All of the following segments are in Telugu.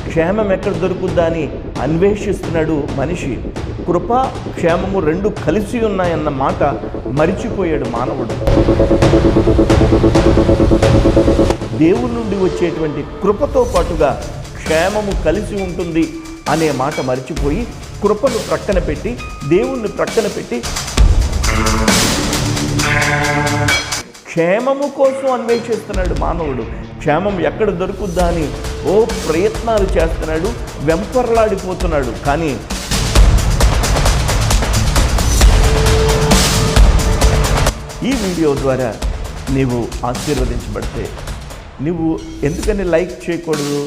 క్షేమం ఎక్కడ దొరుకుద్దా అని అన్వేషిస్తున్నాడు మనిషి. కృప క్షేమము రెండు కలిసి ఉన్నాయన్న మాట మరిచిపోయాడు మానవుడు. దేవుని నుండి వచ్చేటువంటి కృపతో పాటుగా క్షేమము కలిసి ఉంటుంది అనే మాట మరిచిపోయి కృపను ప్రక్కన పెట్టి దేవుణ్ణి ప్రక్కన పెట్టి క్షేమము కోసం అన్వేషిస్తున్నాడు మానవుడు. క్షేమం ఎక్కడ దొరుకుద్దా అని ప్రయత్నాలు చేస్తున్నాడు, వెంపర్లాడిపోతున్నాడు. కానీ ఈ వీడియో ద్వారా నీవు ఆశీర్వదించబడితే నువ్వు ఎందుకని లైక్ చేయకూడదు?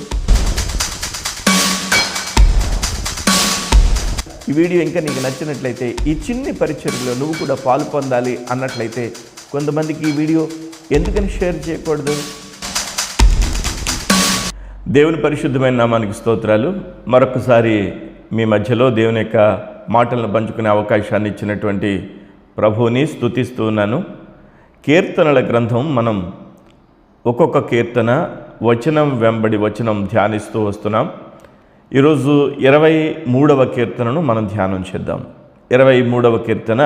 ఈ వీడియో ఇంకా నీకు నచ్చినట్లయితే ఈ చిన్ని పరిచర్యలో నువ్వు కూడా పాలు పొందాలి అన్నట్లయితే కొంతమందికి ఈ వీడియో ఎందుకని షేర్ చేయకూడదు? దేవుని పరిశుద్ధమైన నామానికి స్తోత్రాలు. మరొకసారి మీ మధ్యలో దేవుని యొక్క మాటలను పంచుకునే అవకాశాన్ని ఇచ్చినటువంటి ప్రభువుని స్తుతిస్తూ ఉన్నాను. కీర్తనల గ్రంథం మనం ఒక్కొక్క కీర్తన వచనం వెంబడి వచనం ధ్యానిస్తూ వస్తున్నాం. ఈరోజు 23వ కీర్తనను మనం ధ్యానం చేద్దాం. 23వ కీర్తన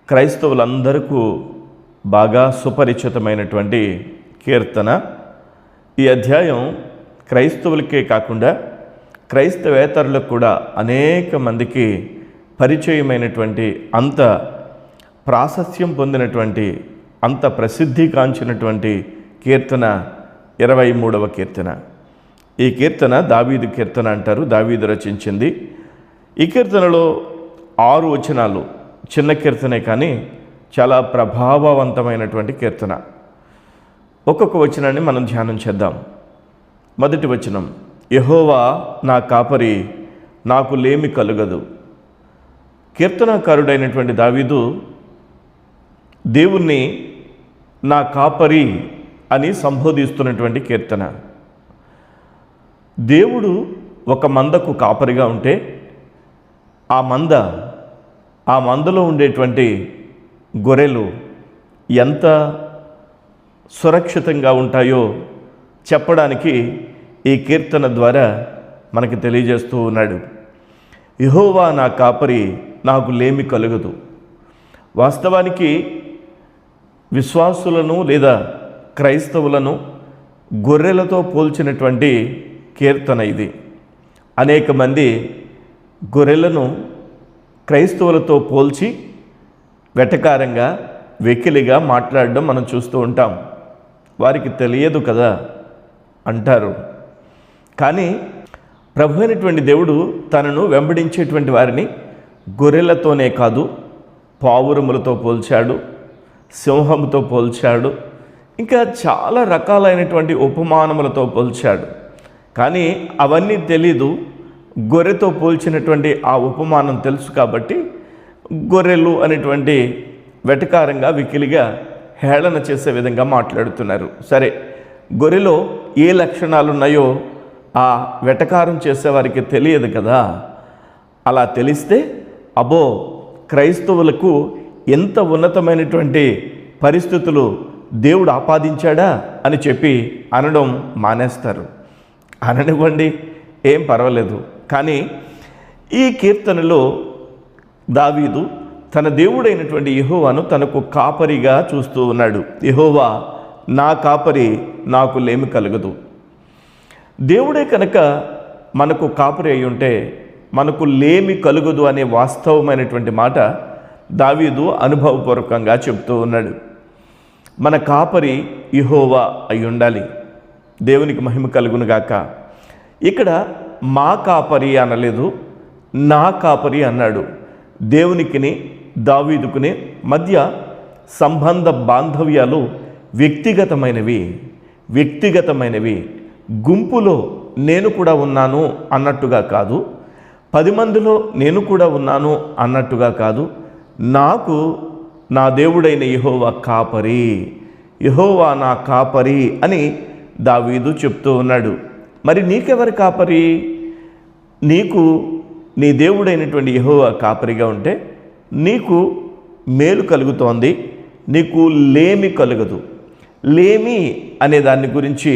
క్రైస్తవులందరికీ బాగా సుపరిచితమైనటువంటి కీర్తన. ఈ అధ్యాయం క్రైస్తవులకే కాకుండా క్రైస్తవేతరులకు కూడా అనేక మందికి పరిచయమైనటువంటి, అంత ప్రాశస్త్యం పొందినటువంటి, అంత ప్రసిద్ధి కాంచినటువంటి కీర్తన 23వ కీర్తన. ఈ కీర్తన దావీదు కీర్తన అంటారు, దావీదు రచించింది. ఈ కీర్తనలో 6 వచనాలు, చిన్న కీర్తనే కానీ చాలా ప్రభావవంతమైనటువంటి కీర్తన. ఒక్కొక్క వచనాన్ని మనం ధ్యానం చేద్దాం. మొదటి వచనం, యెహోవా నా కాపరి, నాకు లేమి కలుగదు. కీర్తనాకారుడైనటువంటి దావీదు దేవుణ్ణి నా కాపరి అని సంబోధిస్తున్నటువంటి కీర్తన. దేవుడు ఒక మందకు కాపరిగా ఉంటే ఆ మందలో ఉండేటువంటి గొర్రెలు ఎంత సురక్షితంగా ఉంటాయో చెప్పడానికి ఈ కీర్తన ద్వారా మనకి తెలియజేస్తూ ఉన్నాడు. యెహోవా నా కాపరి, నాకు లేమి కలుగదు. వాస్తవానికి విశ్వాసులను లేదా క్రైస్తవులను గొర్రెలతో పోల్చినటువంటి కీర్తన ఇది. అనేక మంది గొర్రెలను క్రైస్తవులతో పోల్చి వెటకారంగా, వెకిలిగా మాట్లాడడం మనం చూస్తూ ఉంటాం. వారికి తెలియదు కదా అంటారు. కానీ ప్రభు అయినటువంటి దేవుడు తనను వెంబడించేటువంటి వారిని గొర్రెలతోనే కాదు, పావురములతో పోల్చాడు, సింహముతో పోల్చాడు, ఇంకా చాలా రకాలైనటువంటి ఉపమానములతో పోల్చాడు. కానీ అవన్నీ తెలీదు. గొర్రెతో పోల్చినటువంటి ఆ ఉపమానం తెలుసు కాబట్టి గొర్రెలు అనేటువంటి వెటకారంగా, వికిలిగా, హేళన చేసే విధంగా మాట్లాడుతున్నారు. సరే, గొర్రెలో ఏ లక్షణాలు ఉన్నాయో ఆ వెటకారం చేసేవారికి తెలియదు కదా. అలా తెలిస్తే అబ్బో, క్రైస్తవులకు ఎంత ఉన్నతమైనటువంటి పరిస్థితులు దేవుడు ఆపాదించాడా అని చెప్పి అనడం మానేస్తారు. అననివ్వండి, ఏం పర్వాలేదు. కానీ ఈ కీర్తనలో దావీదు తన దేవుడైనటువంటి యెహోవాను తనకు కాపరిగా చూస్తూ ఉన్నాడు. యెహోవా నా కాపరి, నాకు లేమి కలగదు. దేవుడే కనుక మనకు కాపరి అయి ఉంటే మనకు లేమి కలుగదు అనే వాస్తవమైనటువంటి మాట దావీదు అనుభవపూర్వకంగా చెప్తూ ఉన్నాడు. మన కాపరి యెహోవా అయి ఉండాలి. దేవునికి మహిమ కలుగునుగాక. ఇక్కడ మా కాపరి అనలేదు, నా కాపరి అన్నాడు. దేవునికిని దావీదుకుని మధ్య సంబంధ బాంధవ్యాలు వ్యక్తిగతమైనవి. గుంపులో నేను కూడా ఉన్నాను అన్నట్టుగా కాదు, 10 మందిలో నేను కూడా ఉన్నాను అన్నట్టుగా కాదు. నాకు నా దేవుడైన యెహోవా కాపరి, యెహోవా నా కాపరి అని దావీదు చెప్తూ ఉన్నాడు. మరి నీకెవరి కాపరి? నీకు నీ దేవుడైనటువంటి యెహోవా కాపరిగా ఉంటే నీకు మేలు కలుగుతోంది, నీకు లేమి కలుగదు. లేమి అనే దాని గురించి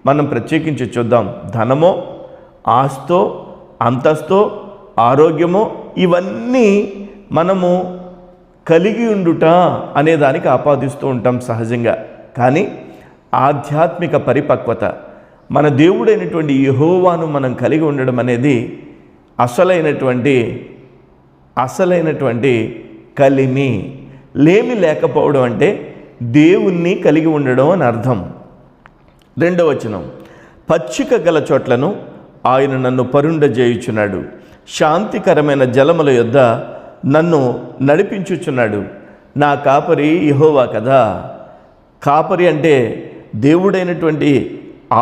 మనం ప్రత్యేకించి చూద్దాం. ధనమో, ఆస్తో, అంతస్తో, ఆరోగ్యమో ఇవన్నీ మనము కలిగి ఉండుట అనే దానికి ఆపాదిస్తూ ఉంటాం సహజంగా. కానీ ఆధ్యాత్మిక పరిపక్వత, మన దేవుడైనటువంటి యెహోవాను మనం కలిగి ఉండడం అనేది అసలైనటువంటి కలిమి. లేమి లేకపోవడం అంటే దేవుణ్ణి కలిగి ఉండడం అని అర్థం. 2వ వచనం, పచ్చిక గల చోట్లను ఆయన నన్ను పరుండజేయుచున్నాడు, శాంతికరమైన జలముల యొద్ద నన్ను నడిపించుచున్నాడు. నా కాపరి యెహోవా కదా. కాపరి అంటే దేవుడైనటువంటి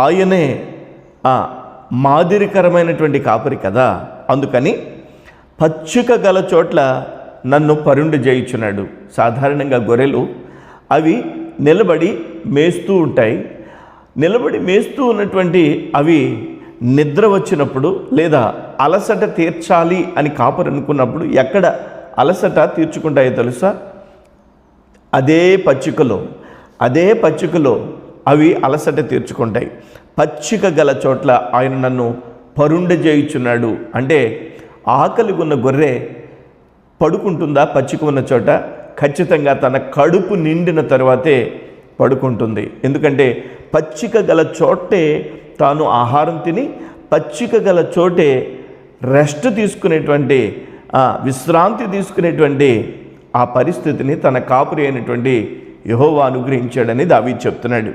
ఆయనే మాదిరికరమైనటువంటి కాపరి కదా. అందుకని పచ్చిక గల చోట్ల నన్ను పరుండి చేయుచున్నాడు. సాధారణంగా గొర్రెలు అవి నిలబడి మేస్తూ ఉంటాయి. నిలబడి మేస్తూ ఉన్నటువంటి అవి నిద్ర వచ్చినప్పుడు లేదా అలసట తీర్చాలి అని కాపరి అనుకున్నప్పుడు ఎక్కడ అలసట తీర్చుకుంటాయో తెలుసా? అదే పచ్చికలో అవి అలసట తీర్చుకుంటాయి. పచ్చిక గల చోట్ల ఆయన నన్ను పరుండజేయుచున్నాడు అంటే ఆకలి ఉన్న గొర్రె పడుకుంటుందా? పచ్చిక ఉన్న చోట ఖచ్చితంగా తన కడుపు నిండిన తర్వాతే పడుకుంటుంది. ఎందుకంటే పచ్చిక గల చోటే తాను ఆహారం తిని, పచ్చిక గల చోటే రెస్ట్ తీసుకునేటువంటి విశ్రాంతి తీసుకునేటువంటి ఆ పరిస్థితిని తన కాపురి అయినటువంటి యెహోవా అనుగ్రహించాడని దావీదు చెప్తున్నాడు.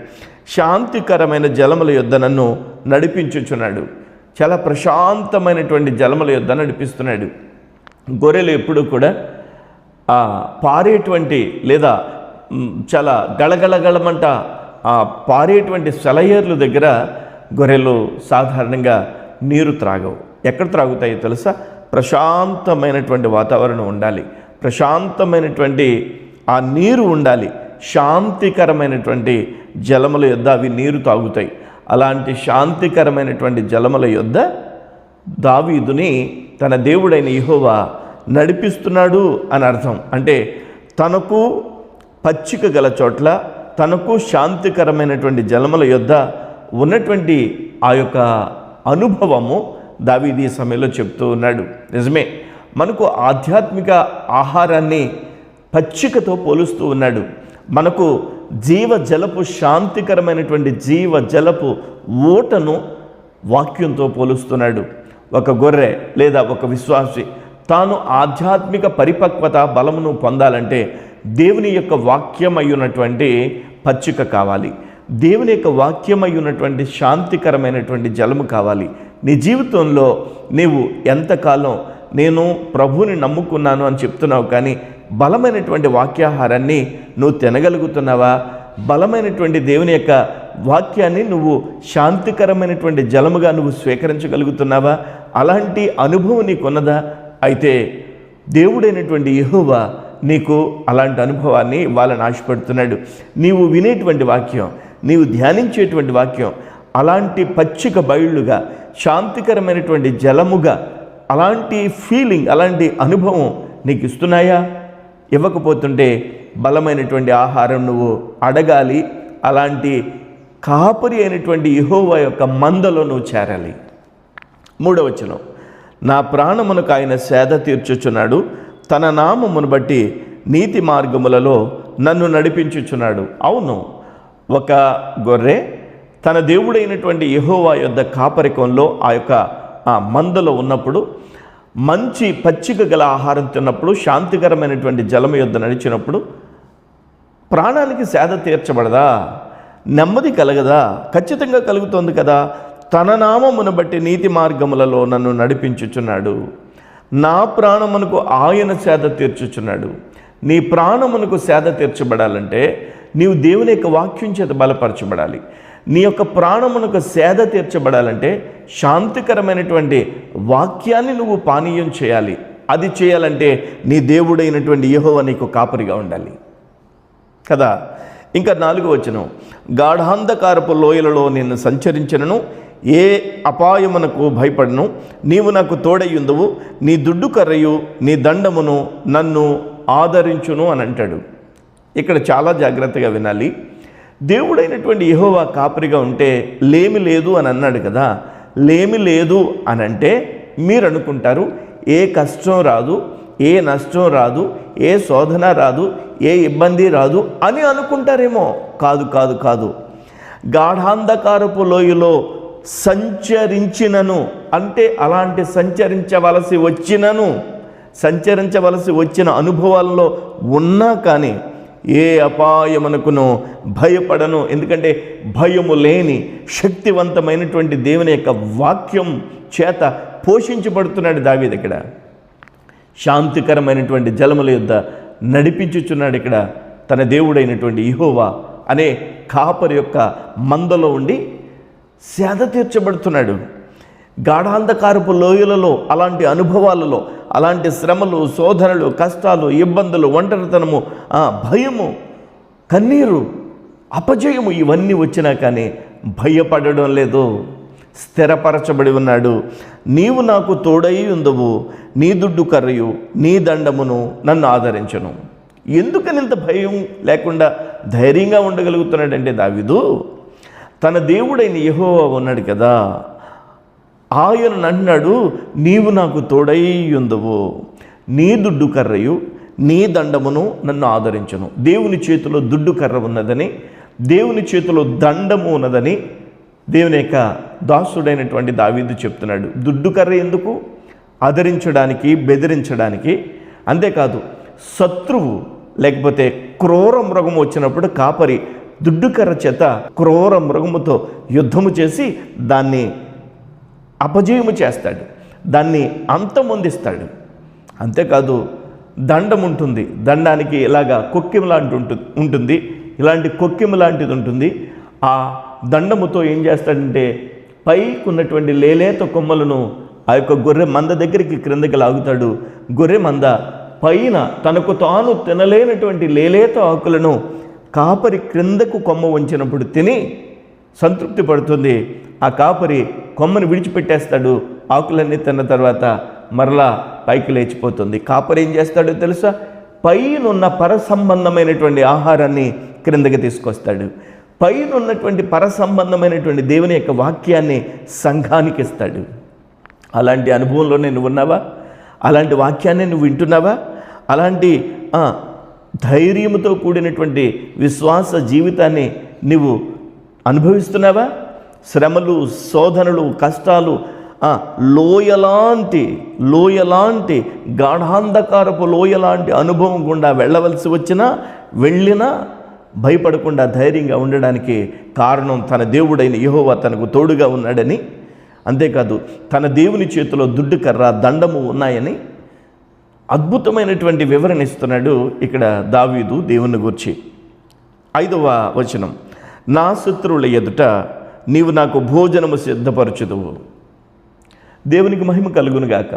శాంతికరమైన జలముల యొద్ద నన్ను నడిపించుచున్నాడు. చాలా ప్రశాంతమైనటువంటి జలముల యొద్ద నడిపిస్తున్నాడు. గొర్రెలు ఎప్పుడు కూడా పారేటువంటి లేదా చాలా గళగళగళమంట పారేటువంటి సెలయేర్ల దగ్గర గొర్రెలు సాధారణంగా నీరు త్రాగవు. ఎక్కడ త్రాగుతాయో తెలుసా? ప్రశాంతమైనటువంటి వాతావరణం ఉండాలి, ప్రశాంతమైనటువంటి ఆ నీరు ఉండాలి, శాంతికరమైనటువంటి జలముల యొద్ద అవి నీరు తాగుతాయి. అలాంటి శాంతికరమైనటువంటి జలముల యొద్ద దావీదుని తన దేవుడైన యెహోవా నడిపిస్తున్నాడు అని అర్థం. అంటే తనకు పచ్చిక గల చోట్ల, తనకు శాంతికరమైనటువంటి జలముల యొద్ద ఉన్నటువంటి ఆ యొక్క అనుభవము దావీదు ఈ సమయంలో చెప్తూ ఉన్నాడు. నిజమే, మనకు ఆధ్యాత్మిక ఆహారాన్ని పచ్చికతో పోలుస్తూ ఉన్నాడు. మనకు జీవజలపు శాంతికరమైనటువంటి జీవజలపు ఊటను వాక్యంతో పోలుస్తున్నాడు. ఒక గొర్రె లేదా ఒక విశ్వాసి తాను ఆధ్యాత్మిక పరిపక్వత బలమును పొందాలంటే దేవుని యొక్క వాక్యమై ఉన్నటువంటి పచ్చిక కావాలి, దేవుని యొక్క వాక్యమై ఉన్నటువంటి శాంతికరమైనటువంటి జలము కావాలి. నీ జీవితంలో నీవు ఎంతకాలం నేను ప్రభువుని నమ్ముకున్నాను అని చెప్తున్నావు, కానీ బలమైనటువంటి వాక్యాహారాన్ని నువ్వు తినగలుగుతున్నావా? బలమైనటువంటి దేవుని యొక్క వాక్యాన్ని నువ్వు శాంతికరమైనటువంటి జలముగా నువ్వు స్వీకరించగలుగుతున్నావా? అలాంటి అనుభవం నీకున్నదా? అయితే దేవుడైనటువంటి యెహోవా నీకు అలాంటి అనుభవాన్ని ఇవ్వాలని ఆశపడుతున్నాడు. నీవు వినేటువంటి వాక్యం, నీవు ధ్యానించేటువంటి వాక్యం అలాంటి పచ్చిక బయళ్ళుగా, శాంతికరమైనటువంటి జలముగా, అలాంటి ఫీలింగ్, అలాంటి అనుభవం నీకు ఇస్తున్నాయా? ఇవ్వకపోతుంటే బలమైనటువంటి ఆహారం నువ్వు అడగాలి. అలాంటి కాపరి అయినటువంటి యెహోవా యొక్క మందలో నువ్వు చేరాలి. 3వ వచనం, నా ప్రాణమునకు ఆయన సేద తీర్చుచున్నాడు, తన నామమును బట్టి నీతి మార్గములలో నన్ను నడిపించుచున్నాడు. అవును, ఒక గొర్రె తన దేవుడైనటువంటి యెహోవా యొద్ద కాపరికంలో ఆ యొక్క మందలో ఉన్నప్పుడు, మంచి పచ్చిక గల ఆహారం తిన్నప్పుడు, శాంతికరమైనటువంటి జలము యొద్ద నడిచినప్పుడు ప్రాణానికి సేద తీర్చబడదా? నెమ్మది కలగదా? ఖచ్చితంగా కలుగుతుంది కదా. తన నామమును బట్టి నీతి మార్గములలో నన్ను నడిపించుచున్నాడు. నా ప్రాణమునకు ఆయన సేద తీర్చుచున్నాడు. నీ ప్రాణమునకు సేద తీర్చబడాలంటే నీవు దేవుని యొక్క వాక్యం చేత బలపరచబడాలి. నీ యొక్క ప్రాణమునకు సేద తీర్చబడాలంటే శాంతికరమైనటువంటి వాక్యాన్ని నువ్వు పానీయం చేయాలి. అది చేయాలంటే నీ దేవుడైనటువంటి యెహోవా నీకు కాపరిగా ఉండాలి కదా. ఇంకా 4వ వచనం, గాఢాంధకారపు లోయలలో నేను సంచరించినను ఏ అపాయమునకు భయపడను, నీవు నాకు తోడయ్యుందువు, నీ దుడ్డు కర్రయు నీ దండమును నన్ను ఆదరించును అని అంటాడు. ఇక్కడ చాలా జాగ్రత్తగా వినాలి. దేవుడైనటువంటి యెహోవా కాపరిగా ఉంటే లేమి లేదు అని అన్నాడు కదా. లేమి లేదు అని అంటే మీరు అనుకుంటారు ఏ కష్టం రాదు, ఏ నష్టం రాదు, ఏ శోధన రాదు, ఏ ఇబ్బంది రాదు అని అనుకుంటారేమో. కాదు కాదు కాదు. గాఢాంధకారపు లోయలో సంచరించినను అంటే అలాంటి సంచరించవలసి వచ్చిన అనుభవాల్లో ఉన్నా కానీ ఏ అపాయమునకును భయపడను. ఎందుకంటే భయము లేని శక్తివంతమైనటువంటి దేవుని యొక్క వాక్యం చేత పోషించబడుతున్నాడు దావీదు. ఇక్కడ శాంతికరమైనటువంటి జలముల యొద్ద నడిపించుచున్నాడు. ఇక్కడ తన దేవుడైనటువంటి యెహోవా అనే కాపరి యొక్క మందలో ఉండి సేద తీర్చబడుతున్నాడు. గాఢాంధకారపు లోయలలో, అలాంటి అనుభవాలలో, అలాంటి శ్రమలు, శోధనలు, కష్టాలు, ఇబ్బందులు, ఒంటరితనము, భయము, కన్నీరు, అపజయము ఇవన్నీ వచ్చినా కానీ భయపడడం లేదు. స్థిరపరచబడి ఉన్నాడు. నీవు నాకు తోడై ఉందువు, నీ దుడ్డు కర్రయు నీ దండమును నన్ను ఆదరించును. ఎందుకని ఇంత భయం లేకుండా ధైర్యంగా ఉండగలుగుతున్నాడంటే దావీదు తన దేవుడైన యెహోవా ఉన్నాడు కదా, ఆయన అన్నాడు, నీవు నాకు తోడై ఉందువు, నీ దుడ్డు కర్రయు నీ దండమును నన్ను ఆదరించును. దేవుని చేతిలో దుడ్డు కర్ర ఉన్నదని, దేవుని చేతిలో దండము ఉన్నదని దేవుని యొక్క దాసుడైనటువంటి దావీదు చెప్తున్నాడు. దుడ్డు కర్ర ఎందుకు? ఆదరించడానికి, బెదిరించడానికి. అంతేకాదు, శత్రువు లేకపోతే క్రూర మృగము వచ్చినప్పుడు కాపరి దుడ్డు కర్ర చేత క్రూర మృగముతో యుద్ధము చేసి దాన్ని అపజయము చేస్తాడు, దాన్ని అంతమొందిస్తాడు. అంతేకాదు, దండం ఉంటుంది, దండానికి ఇలాగా కొక్కెము లాంటి ఉంటుంది, ఇలాంటి కొక్కెము లాంటిది ఉంటుంది. ఆ దండముతో ఏం చేస్తాడంటే పైకి ఉన్నటువంటి లేలేత కొమ్మలను ఆ యొక్క గొర్రె మంద దగ్గరికి క్రిందకి లాగుతాడు. గొర్రె మంద పైన తనకు తాను తినలేనటువంటి లేలేత ఆకులను కాపరి క్రిందకు కొమ్మ ఉంచినప్పుడు తిని సంతృప్తి పడుతుంది. ఆ కాపరి కొమ్మను విడిచిపెట్టేస్తాడు. ఆకులన్నీ తిన్న తర్వాత మరలా పైకి లేచిపోతుంది. కాపరి ఏం చేస్తాడో తెలుసా? పైనున్న పరసంబంధమైనటువంటి ఆహారాన్ని క్రిందకి తీసుకొస్తాడు. పైన ఉన్నటువంటి పరసంబంధమైనటువంటి దేవుని యొక్క వాక్యాన్ని సంఘానికి ఇస్తాడు. అలాంటి అనుభవంలోనే నువ్వు ఉన్నావా? అలాంటి వాక్యాన్ని నువ్వు వింటున్నావా? అలాంటి ధైర్యంతో కూడినటువంటి విశ్వాస జీవితాన్ని నువ్వు అనుభవిస్తున్నావా? శ్రమలు, శోధనలు, కష్టాలు, లోయలాంటి గాఢాంధకారపు లోయలాంటి అనుభవం గుండా వెళ్ళవలసి వెళ్ళినా భయపడకుండా ధైర్యంగా ఉండడానికి కారణం తన దేవుడైన యెహోవా తనకు తోడుగా ఉన్నాడని, అంతేకాదు తన దేవుని చేతిలో దుడ్డు కర్ర, దండము ఉన్నాయని అద్భుతమైనటువంటి వివరణ ఇస్తున్నాడు ఇక్కడ దావీదు దేవుని గురించి. 5వ వచనం, నా శత్రువుల ఎదుట నీవు నాకు భోజనము సిద్ధపరచుదువు. దేవునికి మహిమ కలుగునుగాక.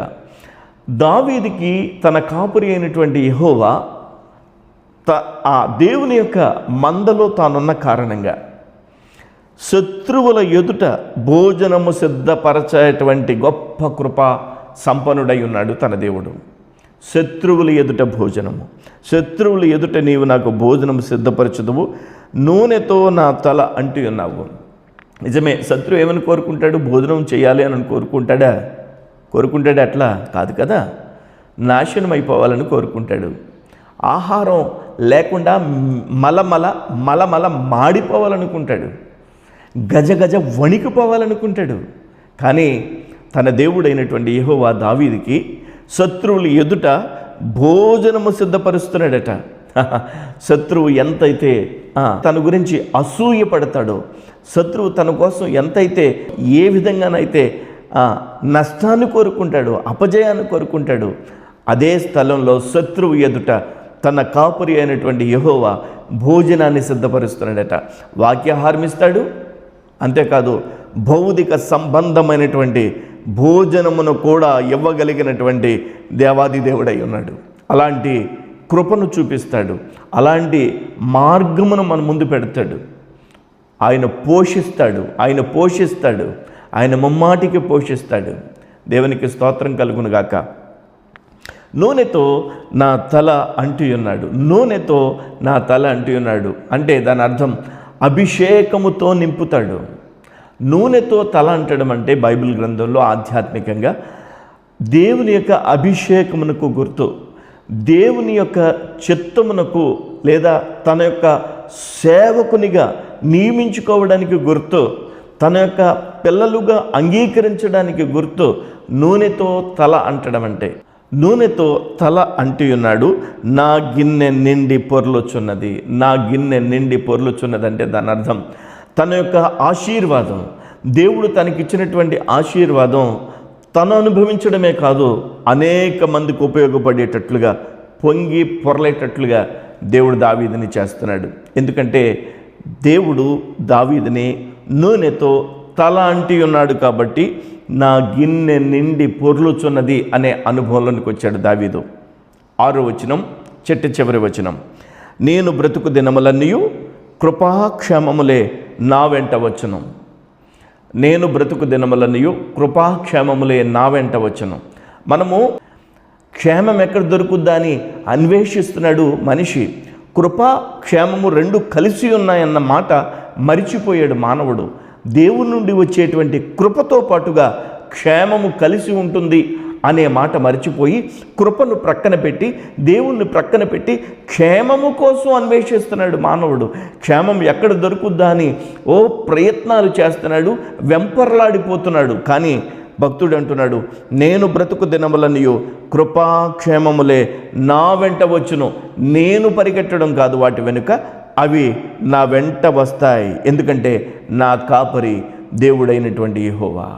దావీదుకి తన కాపురి అయినటువంటి యెహోవా ఆ దేవుని యొక్క మందలో తానున్న కారణంగా శత్రువుల ఎదుట భోజనము సిద్ధపరచేటువంటి గొప్ప కృప సంపన్నుడై ఉన్నాడు తన దేవుడు. శత్రువుల ఎదుట భోజనము, శత్రువుల ఎదుట నీవు నాకు భోజనము సిద్ధపరచుదువు, నూనెతో నా తల అంటూ ఉన్నావు. నిజమే, శత్రువు ఏమని కోరుకుంటాడు? భోజనం చేయాలి అని కోరుకుంటాడు. అట్లా కాదు కదా, నాశనం అయిపోవాలని కోరుకుంటాడు. ఆహారం లేకుండా మలమల మాడిపోవాలనుకుంటాడు, గజగజ వణికిపోవాలనుకుంటాడు. కానీ తన దేవుడైనటువంటి యెహోవా దావీదుకి శత్రువులు ఎదుట భోజనము సిద్ధపరుస్తున్నాడట. శత్రువు ఎంతైతే తన గురించి అసూయ పడతాడో, శత్రువు తన కోసం ఎంతైతే ఏ విధంగానైతే నష్టాన్ని కోరుకుంటాడో, అపజయాన్ని కోరుకుంటాడో, అదే స్థలంలో శత్రువు ఎదుట తన కాపురి అయినటువంటి యెహోవా భోజనాన్ని సిద్ధపరుస్తున్నాడట. వాక్యాహారం ఇస్తాడు. అంతేకాదు, భౌతిక సంబంధమైనటువంటి భోజనమును కూడా ఇవ్వగలిగినటువంటి దేవాది దేవుడై ఉన్నాడు. అలాంటి కృపను చూపిస్తాడు, అలాంటి మార్గమును మన ముందు పెడతాడు. ఆయన పోషిస్తాడు, ఆయన ముమ్మాటికి పోషిస్తాడు. దేవునికి స్తోత్రం కలుగునుగాక. నూనెతో నా తల అంటూ ఉన్నాడు. అంటే దాని అర్థం అభిషేకముతో నింపుతాడు. నూనెతో తల అంటడం అంటే బైబిల్ గ్రంథంలో ఆధ్యాత్మికంగా దేవుని యొక్క అభిషేకమునకు గుర్తు, దేవుని యొక్క చిత్తమునకు లేదా తన యొక్క సేవకునిగా నియమించుకోవడానికి గుర్తు, తన యొక్క పిల్లలుగా అంగీకరించడానికి గుర్తు నూనెతో తల అంటడం అంటే. నూనెతో తల అంటి ఉన్నాడు, నా గిన్నె నిండి పొర్లుచున్నది. నా గిన్నె నిండి పొర్లుచున్నది అంటే దాని అర్థం తన యొక్క ఆశీర్వాదం, దేవుడు తనకిచ్చినటువంటి ఆశీర్వాదం తను అనుభవించడమే కాదు, అనేక మందికి ఉపయోగపడేటట్లుగా, పొంగి పొరలేటట్లుగా దేవుడు దావీదుని చేస్తున్నాడు. ఎందుకంటే దేవుడు దావీదుని నూనెతో తల అంటి ఉన్నాడు కాబట్టి నా గిన్నె నిండి పొర్లుచున్నది అనే అనుభవంలోనికి వచ్చాడు దావీదు. 6వ వచనం, చివరి వచనం, నేను బ్రతుకు దినములన్నీయు కృపాక్షేమములే నా వెంట వచ్చును. నేను బ్రతుకు దినములన్నీయు కృపాక్షేమములే నా వెంట వచ్చును. మనము క్షేమం ఎక్కడ దొరుకుద్దా అని అన్వేషిస్తున్నాడు మనిషి. కృప క్షేమము రెండు కలిసి ఉన్నాయన్న మాట మరిచిపోయాడు మానవుడు. దేవుని నుండి వచ్చేటువంటి కృపతో పాటుగా క్షేమము కలిసి ఉంటుంది అనే మాట మరిచిపోయి కృపను ప్రక్కన పెట్టి దేవుణ్ణి ప్రక్కన పెట్టి క్షేమము కోసం అన్వేషిస్తున్నాడు మానవుడు. క్షేమం ఎక్కడ దొరుకుద్దా అని ప్రయత్నాలు చేస్తున్నాడు, వెంపర్లాడిపోతున్నాడు. కానీ భక్తుడు అంటున్నాడు, నేను బ్రతుకు దినములన్నీయు కృపాక్షేమములే నా వెంట వచ్చును. నేను పరిగెట్టడం కాదు వాటి వెనుక, అవి నా వెంట వస్తాయి. ఎందుకంటే నా కాపరి దేవుడైనటువంటి యెహోవా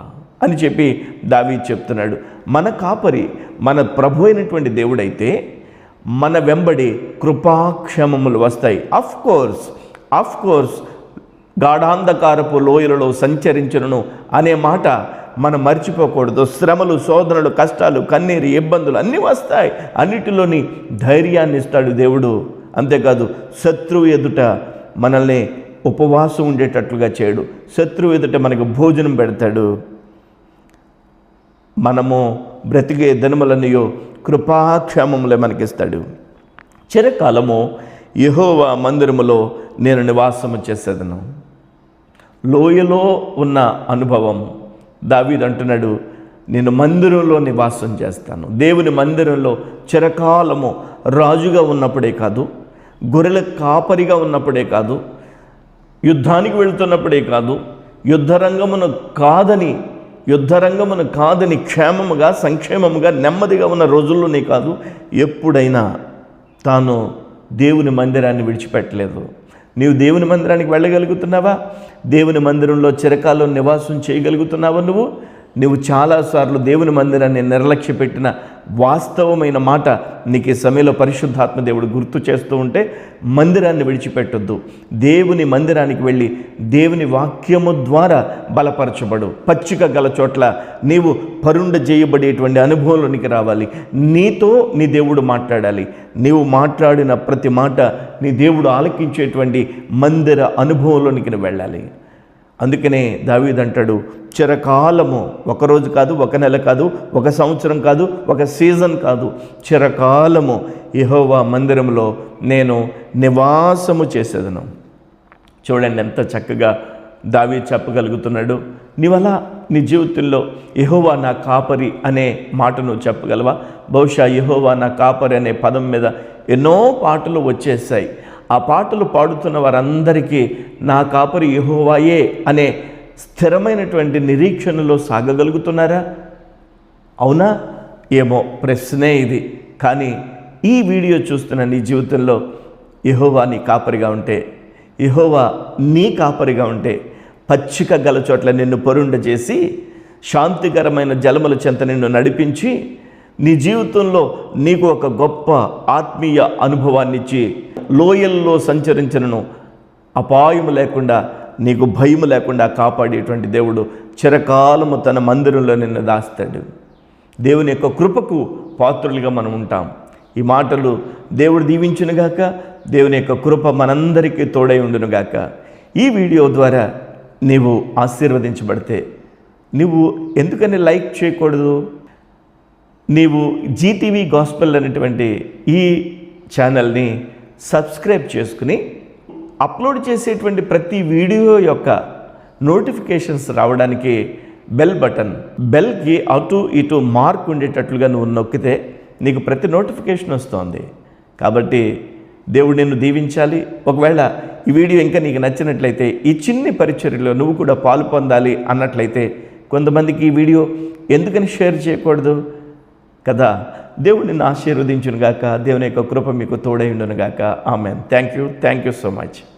అని చెప్పి దావీదు చెప్తున్నాడు. మన కాపరి మన ప్రభు అయినటువంటి దేవుడైతే మన వెంబడి కృపాక్షేమములు వస్తాయి. ఆఫ్ కోర్స్ గాఢాంధకారపు లోయలలో సంచరించును అనే మాట మనం మర్చిపోకూడదు. శ్రమలు, శోధనలు, కష్టాలు, కన్నీరు, ఇబ్బందులు అన్నీ వస్తాయి. అన్నిటిలోని ధైర్యాన్ని ఇస్తాడు దేవుడు. అంతేకాదు శత్రువు ఎదుట మనల్ని ఉపవాసం ఉండేటట్లుగా చేయడు. శత్రువు ఎదుట మనకు భోజనం పెడతాడు. మనము బ్రతికే దినములన్నయో కృపాక్షేమములే మనకిస్తాడు. చిరకాలము యెహోవా మందిరములో నేను నివాసము చేసేదను. లోయలో ఉన్న అనుభవం దావీదు అంటున్నాడు, నేను మందిరంలో నివాసం చేస్తాను. దేవుని మందిరంలో చిరకాలము రాజుగా ఉన్నప్పుడే కాదు, గొర్రెల కాపరిగా ఉన్నప్పుడే కాదు, యుద్ధానికి వెళుతున్నప్పుడే కాదు, యుద్ధరంగమును కాదని క్షేమముగా, సంక్షేమముగా, నెమ్మదిగా ఉన్న రోజుల్లోనే కాదు, ఎప్పుడైనా తాను దేవుని మందిరాన్ని విడిచిపెట్టలేదు. నీవు దేవుని మందిరానికి వెళ్ళగలుగుతున్నావా? దేవుని మందిరంలో చిరకాలం నివాసం చేయగలుగుతున్నావా? నువ్వు చాలాసార్లు దేవుని మందిరాన్ని నిర్లక్ష్య పెట్టిన వాస్తవమైన మాట నీకు ఈ సమయంలో పరిశుద్ధాత్మ దేవుడు గుర్తు చేస్తూ ఉంటే మందిరాన్ని విడిచిపెట్టొద్దు. దేవుని మందిరానికి వెళ్ళి దేవుని వాక్యము ద్వారా బలపరచబడు. పచ్చిక గల చోట్ల నీవు పరుండ చేయబడేటువంటి అనుభవంలోనికి రావాలి. నీతో నీ దేవుడు మాట్లాడాలి. నీవు మాట్లాడిన ప్రతి మాట నీ దేవుడు ఆలకించేటువంటి మందిర అనుభవంలోనికి వెళ్ళాలి. అందుకనే దావీదు అంటాడు, చిరకాలము, ఒకరోజు కాదు, ఒక నెల కాదు, ఒక సంవత్సరం కాదు, ఒక సీజన్ కాదు, చిరకాలము యెహోవా మందిరంలో నేను నివాసము చేసేదను. చూడండి ఎంత చక్కగా దావీదు చెప్పగలుగుతున్నాడు. నీవలా నీ జీవితంలో యెహోవా నా కాపరి అనే మాటను చెప్పగలవా? బహుశా యెహోవా నా కాపరి అనే పదం మీద ఎన్నో పాటలు వచ్చేసాయి. ఆ పాటలు పాడుతున్న వారందరికీ నా కాపరి యెహోవాయే అనే స్థిరమైనటువంటి నిరీక్షణలో సాగగలుగుతున్నారా? అవునా? ఏమో, ప్రశ్నే ఇది. కానీ ఈ వీడియో చూస్తున్న నీ జీవితంలో యెహోవా నీ కాపరిగా ఉంటే, యెహోవా నీ కాపరిగా ఉంటే, పచ్చిక గల చోట్ల నిన్ను పొరుండ చేసి శాంతికరమైన జలముల చెంత నిన్ను నడిపించి నీ జీవితంలో నీకు ఒక గొప్ప ఆత్మీయ అనుభవాన్ని ఇచ్చి లోయల్లో సంచరించను అపాయము లేకుండా, నీకు భయము లేకుండా కాపాడేటువంటి దేవుడు చిరకాలము తన మందిరంలో నిన్ను దాస్తాడు. దేవుని యొక్క కృపకు పాత్రులుగా మనం ఉంటాం. ఈ మాటలు దేవుడు దీవించునుగాక. దేవుని యొక్క కృప మనందరికీ తోడై ఉండునుగాక. ఈ వీడియో ద్వారా నీవు ఆశీర్వదించబడితే నువ్వు ఎందుకని లైక్ చేయకూడదు? నీవు జీటీవీ గాస్పెల్ అనేటువంటి ఈ ఛానల్ని సబ్స్క్రైబ్ చేసుకుని అప్లోడ్ చేసేటువంటి ప్రతి వీడియో యొక్క నోటిఫికేషన్స్ రావడానికి బెల్ బటన్, బెల్కి అటు ఇటు మార్క్ ఉండేటట్లుగా నువ్వు నొక్కితే నీకు ప్రతి నోటిఫికేషన్ వస్తుంది. కాబట్టి దేవుడు నిన్ను దీవించాలి. ఒకవేళ ఈ వీడియో ఇంకా నీకు నచ్చినట్లయితే, ఈ చిన్ని పరిచర్యలో నువ్వు కూడా పాలు పొందాలి అన్నట్లయితే, కొంతమందికి ఈ వీడియో ఎందుకని షేర్ చేయకూడదు కదా. దేవుడు నిన్ను ఆశీర్వదించును గాక. దేవుని యొక్క కృప మీకు తోడై ఉండును గాక. ఆమేన్. Thank you so much.